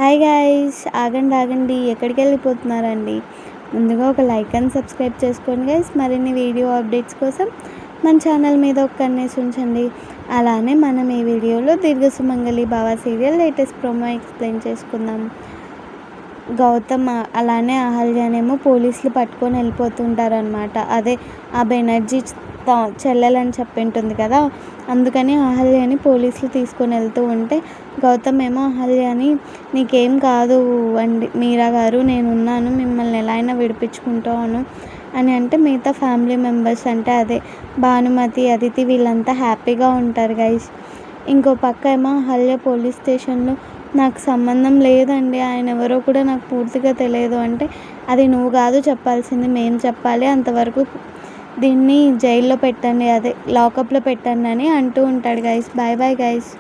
Hi guys, ఆగండి ఆగండి, ఎక్కడికి వెళ్ళిపోతున్నారండి? ముందుగా ఒక లైక్ అండ్ సబ్స్క్రైబ్ చేసుకోండి గైస్. మరిన్ని వీడియో అప్డేట్స్ కోసం మన ఛానల్ మీద ఒక కన్నేసి ఉంచండి. అలానే మనం ఈ వీడియోలో దీర్ఘ సుమంగళి బావ సీరియల్ లేటెస్ట్ ప్రోమో ఎక్స్ప్లెయిన్ చేసుకుందాం. గౌతమ్ అలానే అహల్యనేమో పోలీసులు పట్టుకొని వెళ్ళిపోతుంటారనమాట. అదే ఆ బెనర్జీ చెల్లెలని చెప్పింటుంది కదా, అందుకని అహల్యని పోలీసులు తీసుకొని వెళ్తూ ఉంటే గౌతమ్ ఏమో అహల్యని నీకేం కాదు అండి మీరా గారు, నేనున్నాను, మిమ్మల్ని ఎలా అయినా విడిపించుకుంటాను అని అంటే మిగతా ఫ్యామిలీ మెంబర్స్ అంటే అదే భానుమతి, అదితి వీళ్ళంతా హ్యాపీగా ఉంటారు గైస్. ఇంకో పక్క ఏమో అహల్య పోలీస్ స్టేషన్లో నాకు సంబంధం లేదండి, ఆయన ఎవరో కూడా నాకు పూర్తిగా తెలియదు అంటే అది నువ్వు కాదు చెప్పాల్సింది, మేము చెప్పాలి, అంతవరకు దీన్ని జైల్లో పెట్టండి, అదే లాకప్లో పెట్టండి అని అంటూ ఉంటాడు గైస్. Bye bye guys.